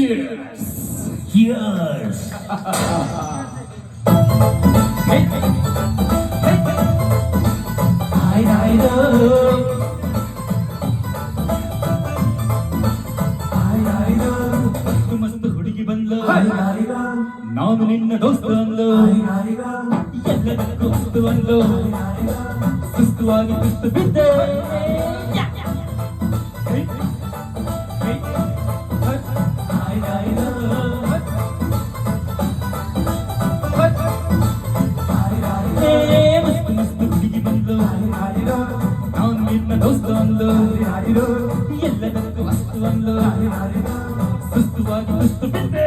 Cheers! Cheers! Hey! Hey! Hi, ಮಸ್ತ್ ಹುಡುಗಿ ಬಂದ್ಲು ನಾನು ನಿನ್ನ ದೋಸ್ತ ಅಂದ್ಲು ಎಲ್ಲದಕ್ಕೂ ಸುಸ್ತು ಅಂದ್ಲು ಸುಸ್ತುವಾಗಿ ಸುಸ್ತು ಬಿದ್ದೆ ಮಸ್ತ್ ಮಸ್ತ್ ಹುಡುಗಿ ಬಂದ್ಲು ನಾನು ನಿನ್ನ ದೋಸ್ತ ಅಂದ್ಲು ಎಲ್ಲದಕ್ಕೂ ಅಸ್ತು ಅಂದ್ಲು ಸುಸ್ತುವಾಗಿ ಸುಸ್ತು ಬಿದ್ದೆ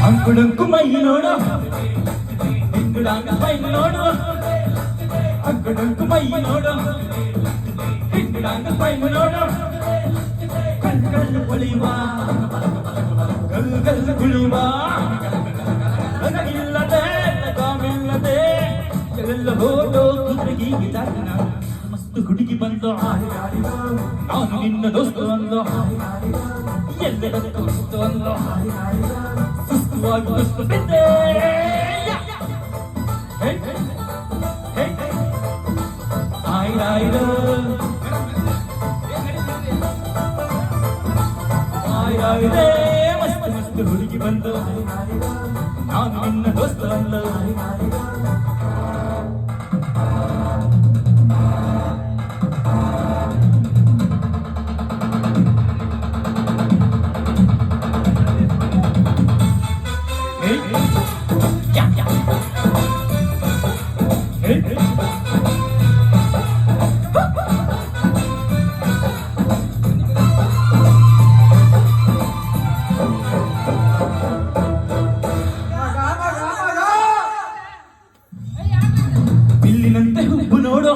ಅಂಕುಡಂಕು ಮೈ ನೋಡು ಹಿಂಗುಡಾಂಗ ಮೈ ನೋಡು ಅಂಕುಡಂಕು ಮೈ ನೋಡು ಹಿಂಗುಡಾಂಗ ಮೈ ನೋಡು ಕಣ್ಣು ಹೊಳೆಯುವ ಗಲ್ಲು ಕುಳಿಯುವ ನನಗಿಲ್ಲದೆ ಕಾಮಿಲ್ಲದೆ ಎಲ್ಲ ಹೋದೋ ಕುದುರೆಗಿ ಗಿದಾರಿನ ಮಸ್ತ್ ಹುಡುಗಿ ಬಂದು ನಾನು ನಿನ್ನ ದೋಸ್ತು ಅಂದು ಎಲ್ಲದಕ್ಕೂ ವಸ್ತು ಅಂದು ಸುಸ್ತುವಾಗಿ ಸುಸ್ತು ಬಿದ್ದೆ ಮಸ್ತ್ ಮಸ್ತ್ ಹುಡುಗಿ ಬಂದು ನಾನು ನಿನ್ನ ದೋಸ್ತು ಅಂದು ಬಿಲ್ಲಿನಂತೆ ಹುಬ್ಬು ನೋಡು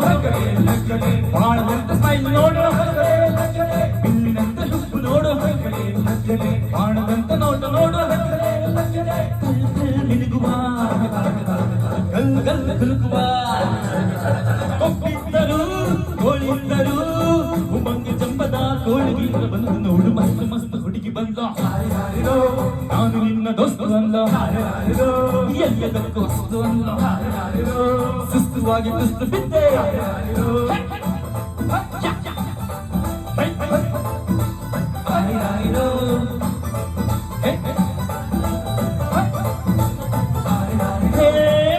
ಬಾಣದಂತೆ ಸ್ಮೈಲ್ ನೋಡು ಬಿಲ್ಲಿನಂತೆ ಹುಬ್ಬು ನೋಡು ಬಾಣದಂತೆ ನೋಟ ನೋಡು ನಿನಗುವ ಗಲ್ಲು ಕುಲುಕುವ ಕೊಪ್ಪಿದ್ದರು ಕೋಳಿದ್ದರು ಉಮಂಗೆ ಜಂಬದ ಕೋಳಿಗಿಂದ ಬಂದು ನೋಡು ಮಸ್ತ್ ಮಸ್ತ್ ಹುಡುಗಿ ಬಂದ ನಾನು ನಿನ್ನ ದೋಸ್ತು ಅಂದ ಎಲ್ಲದಕ್ಕೂ ವಸ್ತು ಅಂದ ಸುಸ್ತುವಾಗಿ ಸುಸ್ತು ಬಿದ್ದೆ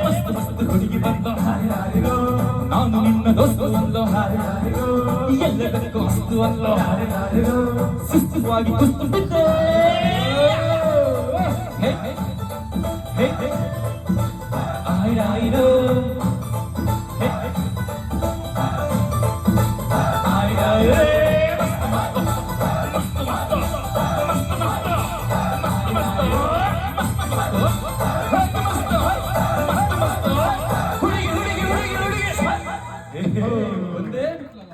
ಮಸ್ತ್ ಮಸ್ತ್ ಹುಡುಗಿ ಬಂದ ನಾನು ನಿನ್ನ ದೋಸ್ತು ಅಂದ ಎಲ್ಲದಕ್ಕೂ ವಸ್ತು ಅಂದ ಸುಸ್ತುವಾಗಿ ಸುಸ್ತು ಬಿದ್ದೆ ಹುಡುಗಿ